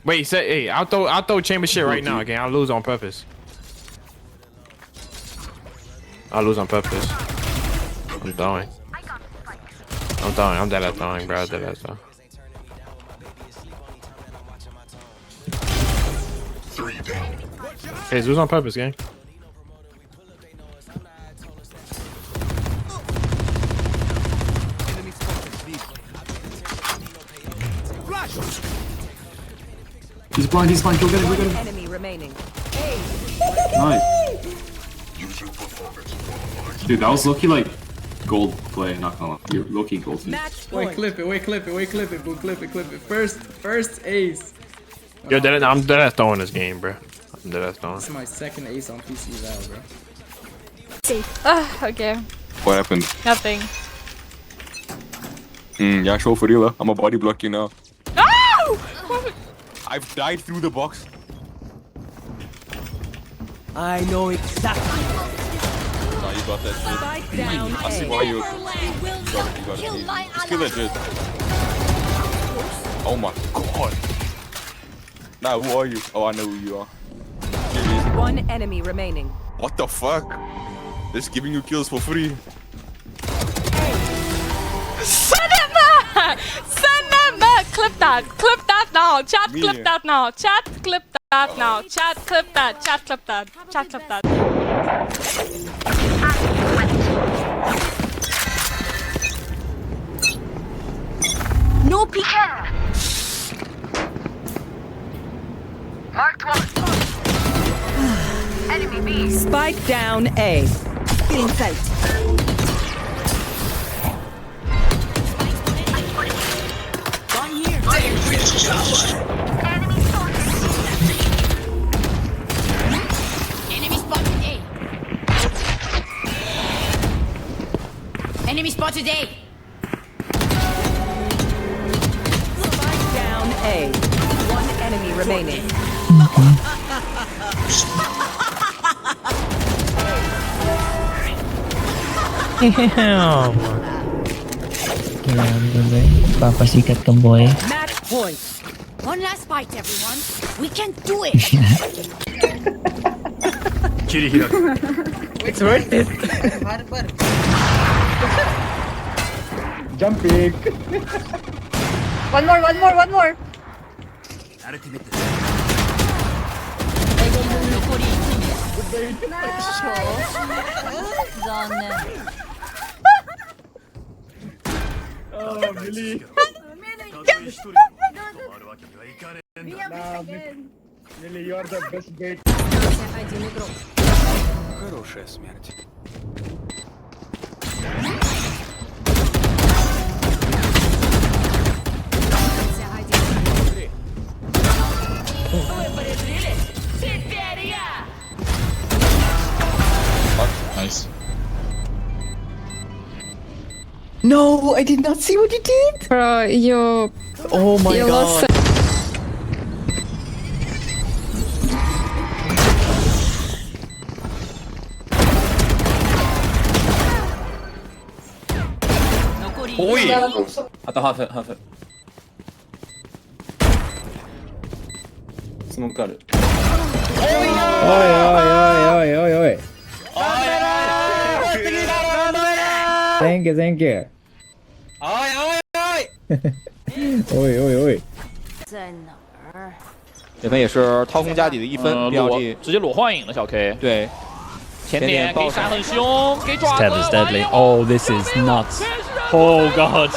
Wait, say, hey, I'll throw chamber shit right now. Okay, I'll lose on purpose. I'll lose on purpose. I'm throwing. I'm dead at throwing, bro. Dead at throwing. 3 down. Hey, lose on purpose, gang. He's blind, go get him, go get him. Enemy remaining. Nice. Use your performance. Dude, that was low-key like gold play, not gonna lie. You're low-key gold. Match Wait, point. clip it, boo, clip it. First ace. Yo, I'm dead at throwing this game, bro. I'm dead at throwing. This is my second ace on PC Val, bro. Okay. What happened? Nothing. Yeah, show for real. I'm a body block you now. Oh! I've died through the box. I know exactly. Nah, you got that Spike down shit. I see A. why you got it. Just kill that shit. Oh my god. Nah, who are you? Oh, I know who you are. Serious. One enemy remaining. What the fuck? Just giving you kills for free. Cinema! Clip that now. Chat, Me. clip that now. Chat, clip that now. Chat, clip that. Chat, clip that. Chat, clip that. No peek. Marked one. Enemy B. Spike down A. Getting sight. One here. Enemy spotted. Enemy spotted A. Enemy spotted A. Spike down A. One enemy remaining. Papa sikat kang boy. Match point. One last fight, everyone. We can do it. It's worth it. Jumping. One more. Oh, really? Really, you are the best bait. Хорошая смерть. Nice. No, I did not see what you did. Bro, you Oh my god. lost. Oi! I thought half it. Smoke got it. Oi. Thank you. Oi. 在哪儿？这分也是掏空家底的一分，裸直接裸幻影了小 K。对，前点给闪很凶，给爪子。 Tether's deadly. Oh, this is nuts. Oh god.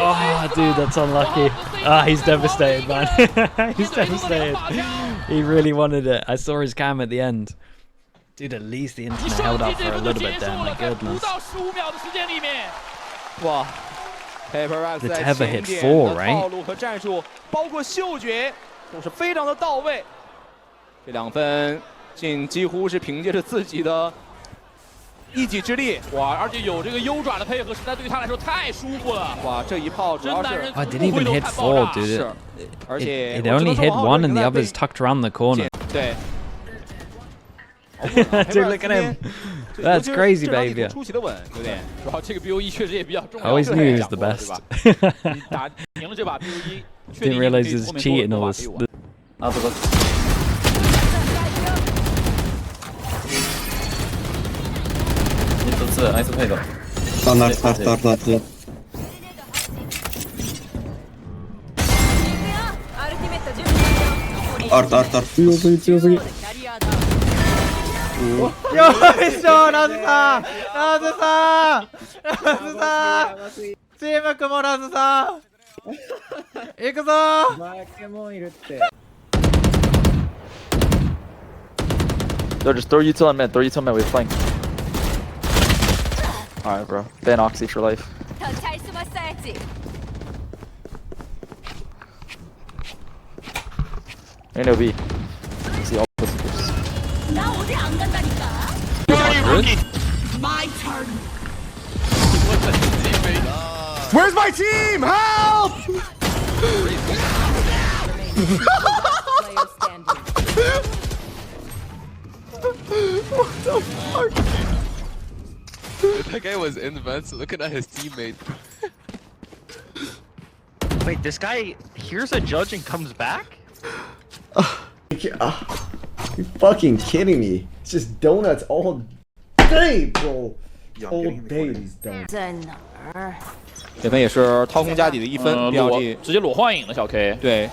Oh, dude, that's unlucky. Ah, he's devastated, man. He's devastated. He really wanted it. I saw his cam at the end. Dude, at least the internet held up for a little bit there. My goodness. 哇 The tether hit 4, right? 套路和战术，包括嗅觉，都是非常的到位。这2分几乎是凭借着自己的一己之力。哇，而且有这个优爪的配合，实在对于他来说太舒服了。哇，这一炮主要是 I didn't even hit 4, dude. 是，而且 It only hit 1 and the others tucked around the corner. 对。Dude, look at him. That's crazy behavior. 出奇的稳，有点。主要这个 BOE 确实也比较重 I 要。 always knew he was the best. 你打赢了这把 BOE， Didn't realize he was cheating all this. They'll just throw you till mid, we flank. Alright, bro. Ban Oxy for life. Ain't no B. See all this. My turn. Where's my team? Help! Player standing. What the fuck? That guy was in the vents looking at his teammate. Wait, this guy hears a judge and comes back? You're fucking kidding me. It's just donuts all day, bro. All day these donuts. 在哪儿？这分也是掏空家底的一分，BLG 直接裸幻影了小 K。对，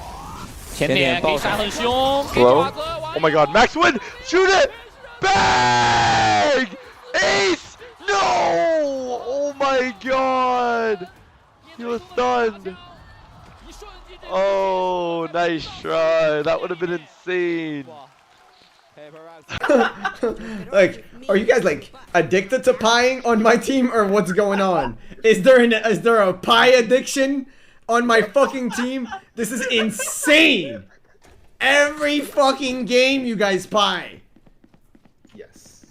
甜点给杀很凶。 Hello? Oh my god, Max Win! Shoot it! Bang! Ace! No! Oh my god! He was stunned. Oh, nice try. That would have been insane. Like, are you guys like addicted to pieing on my team or what's going on? Is there a pie addiction on my fucking team? This is insane. Every fucking game you guys pie. Yes.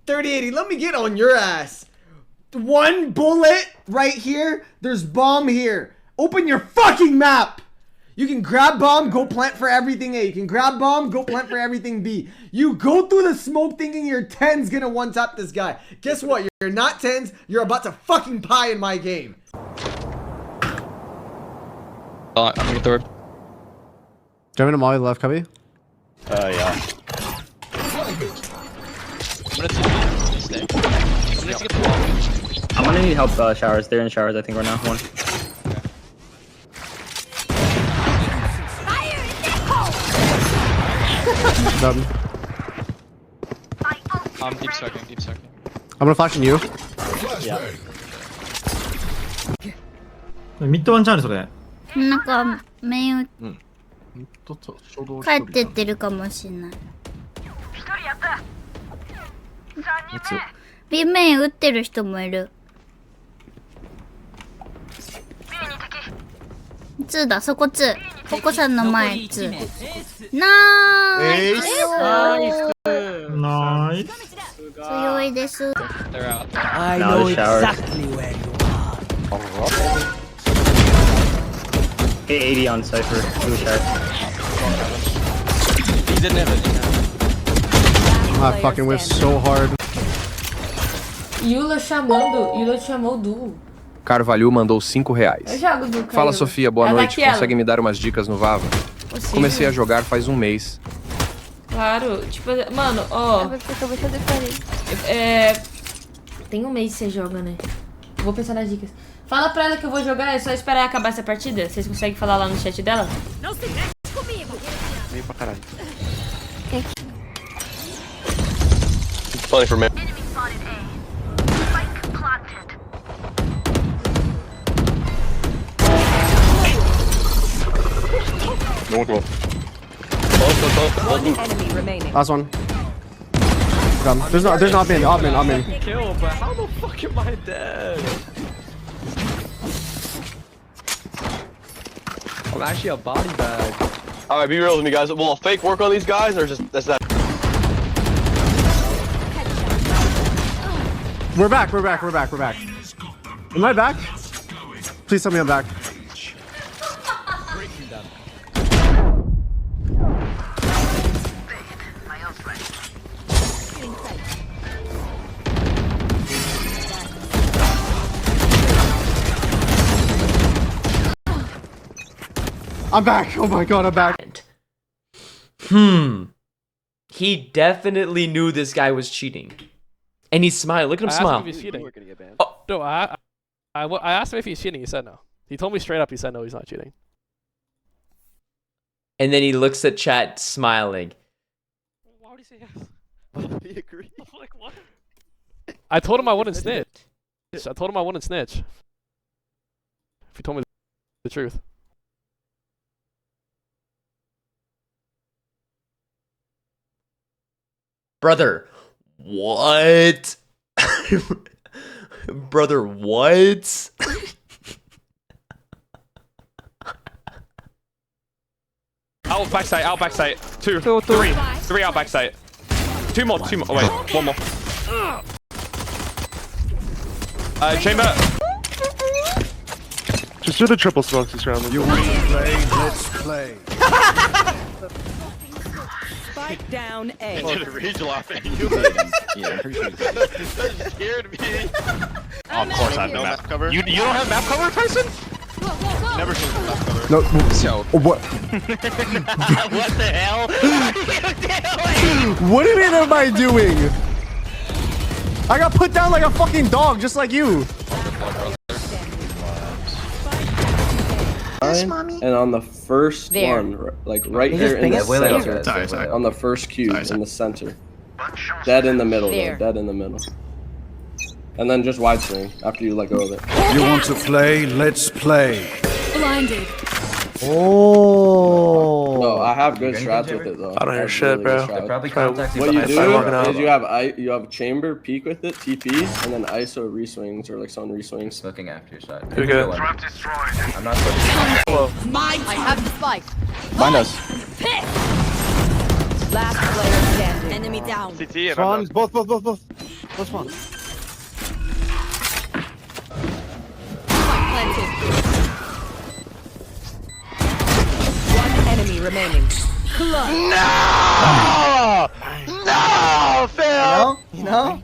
3080, let me get on your ass. One bullet right here. There's bomb here. Open your fucking map. You can grab bomb, go plant for everything A. You can grab bomb, go plant for everything B. You go through the smoke thinking your TenZ gonna one-tap this guy. Guess what? You're not TenZ. You're about to fucking pie in my game. I'm gonna third. Do you have a molly left, Cubby? Yeah. I'm gonna need help showers. They're in showers, I think, right now. One. Deep sucking, deep sucking. I'm gonna flash on you. Yeah. ミッドワンチャンネルそれ。なんかメイン帰ってってるかもしれない。Bメイン打ってる人もいる。2だ、そこ2。ココさんの前2。ナイス。ナイス。強いです。I know exactly where you are. Get 80 on Cypher. Blue shark. He's in heaven. I fucking whiffed so hard. Yulla chamando. Yulla chamou o duo. Carvalho mandou R$5. Eu jogo do Fala, Sofia, boa noite. daquela. Consegue me dar umas dicas no Vava? Possível. Comecei a jogar faz um mês. Claro, tipo, mano, ó. Tem um mês que você joga, né? Vou pensar nas dicas. Fala pra ela que eu vou jogar, é só esperar acabar essa partida. Vocês conseguem falar lá no chat dela? Não se mexe comigo. Meio pra caralho. It's funny for me. No one will. One enemy remaining. Last one. There's not been. Odd man. Kill, but how the fuck am I dead? I'm actually a body bag. Alright, be real with me, guys. Will a fake work on these guys, or just that's that? We're back. Am I back? Please tell me I'm back. I'm back. Oh my god, I'm back. He definitely knew this guy was cheating. And he's smiling. Look at him smile. If he's cheating. Oh. No, I asked him if he's cheating. He said no. He told me straight up. He said no, he's not cheating. And then he looks at chat smiling. Why would he say yes? He agreed. Like what? I told him I wouldn't snitch. I told him I wouldn't snitch. If he told me the truth. Brother, what? Brother, what? Out backside, out backside. Two, three. Three out backside. Two more. Oh, wait, one more. Chamber. Just do the triple smokes this round. You want to play? Let's play. Spike down A. Rage laughing. Yeah, I'm pretty sure that scared me. Oh, of course I have no map cover. You don't have map cover, Tyson? Never seen map cover. No, what? What the hell are you doing? What am I doing? I got put down like a fucking dog, just like you. And on the first one, like right there in the center, on the first cube in the center. Dead in the middle, though. Dead in the middle. And then just wide swing after you let go of it. You want to play? Let's play. Blinded. Oh. No, I have good strats with it though. I don't hear shit, bro. What you do is you have chamber peek with it, TP, and then ISO reswings or like some reswings. Looking after your side. You're good. I'm not switching. I have the spike. Find us. Last player standing. Enemy down. CT and spawn. Both. Both spawn. One enemy remaining. No! No, Phil! You know?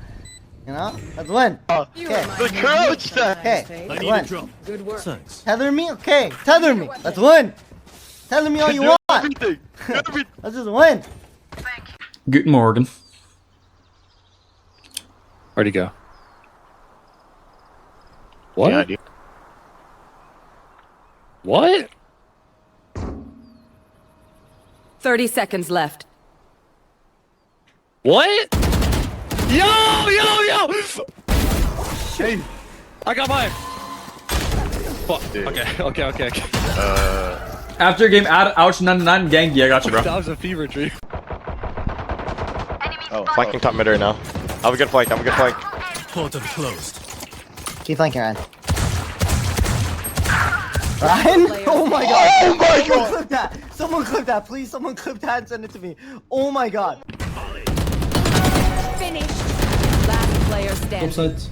Let's win. Okay. The crouch! Okay, let's win. Good work. Tether me? Okay, tether me. Let's win. Tether me all you want. Everything. Let's just win. Good morning. Where'd he go? What? Yeah, dude. What? 30 seconds left. What? Yo! Hey, I got mine. Fuck. Okay. After game, ouch, 99 gang. Yeah, I got you, bro. That was a fever dream. Oh, flanking top mid right now. I have a good flank. Portal closed. Keep flanking, Ryan. Ryan? Oh my god. Oh my god. Clip that. Someone clip that. Please, someone clip that and send it to me. Oh my god. Finished. Last player standing. sides.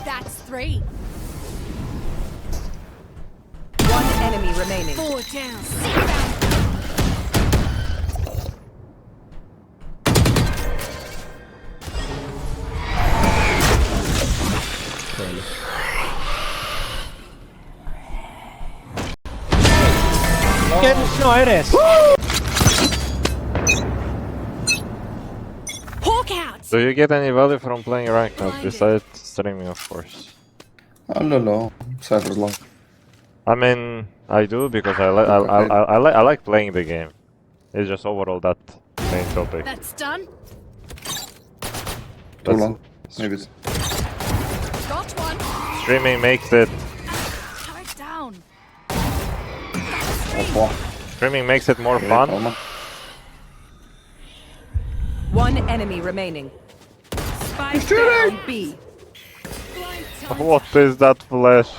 That's 3. One enemy remaining. 4 down. No eres. Hawk out. Do you get any value from playing ranked now besides streaming, of course? I don't know. Cypher's long. I mean, I do because I like playing the game. It's just overall that main topic. That's done. Too long. Maybe it's... Got one. Streaming makes it. Turret down. Streaming makes it more fun. One enemy remaining. Spike down B. What is that flash?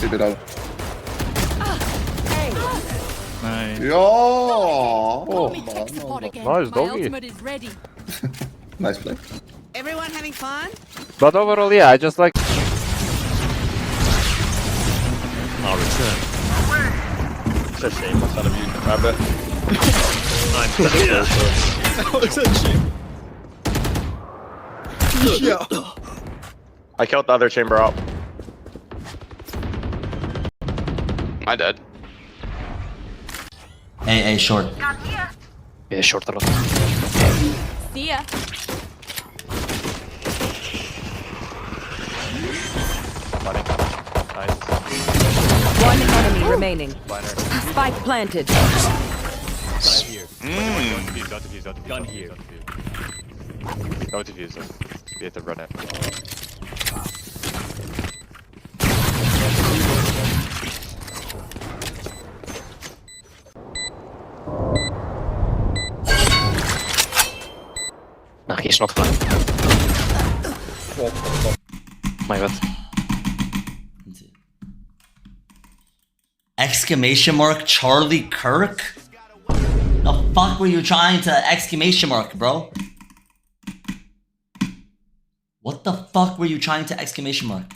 Keep it out. Nice. Yo! Oh, nice doggy. Nice play. Everyone having fun? But overall, yeah, I just like. I'll return. It's a shame. What's out of you? Grab it. It's a shame. I killed the other chamber out. I dead. A short. Yeah, short a lot. See ya. One enemy remaining. Spike planted. Gun here. Don't defuse it. We have to run it. No, he's not flying. My god. Exclamation mark charliekirk? The fuck were you trying to exclamation mark, bro? What the fuck were you trying to exclamation mark?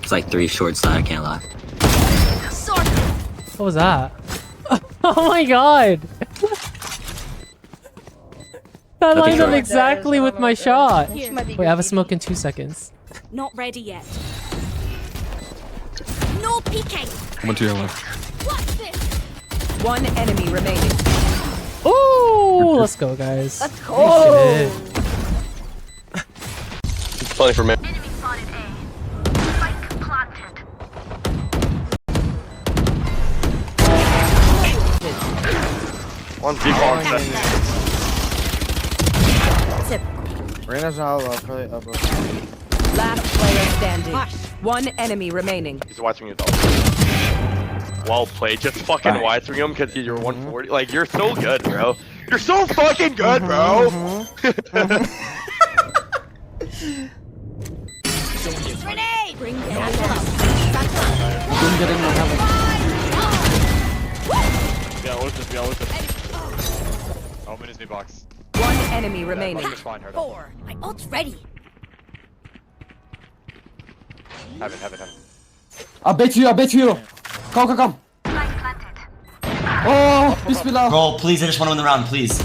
It's like 3 short side, I can't lie. What was that? Oh my god! That lined up exactly with my shot! Wait, I have a smoke in 2 seconds. Not ready yet. No peeking. One to your left. One enemy remaining. Ooh, let's go, guys. Let's go. Funny for me. One default. Reyna's out, probably up. Last player standing. One enemy remaining. He's watching you though. Well played. Just fucking Y-3 him because you're 140. Like, you're so good, bro. You're so fucking good, bro. Grenade! Bring it Omen is B-box. One enemy remaining. Fine, Four. My ult's ready. Have it. I bet you. Come. Oh, bismillah. Bro, please, I just want to win the round, please.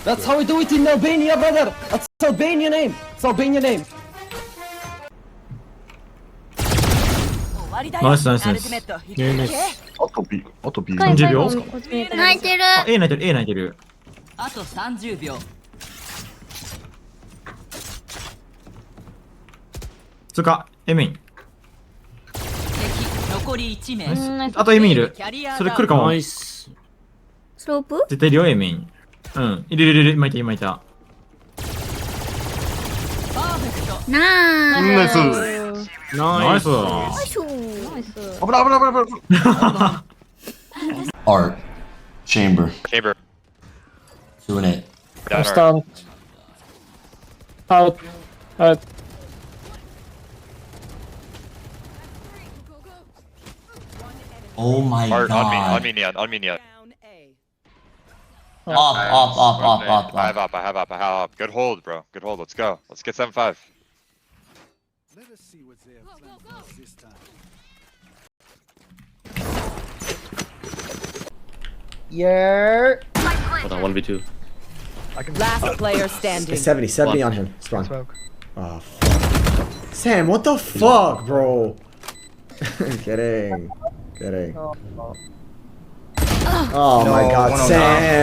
That's how we do it in Albania, brother. That's Albania name. It's Albania name. Nice. Auto B. 30秒泣いてる。A 泣いてる。あと30秒。通過、A メイン。残り1名。あと A メインいる。それ来るかも。スロープ？絶対いるよ、A メイン。うん、いる。今いた。ナイス。ナイス。危ない。Art. Chamber. 2 and 8. Stand. Out. Oh my Art, god. on me, Neon. Up. I have up. Good hold, bro. Good hold. Let's go. Let's get 7-5. Let us see what they have planned this time. Yeah. Hold on, 1v2. Last player standing. 70 on him. Spawn. Oh, fuck. Sam, what the fuck, bro? Kidding. Oh my god, Sam.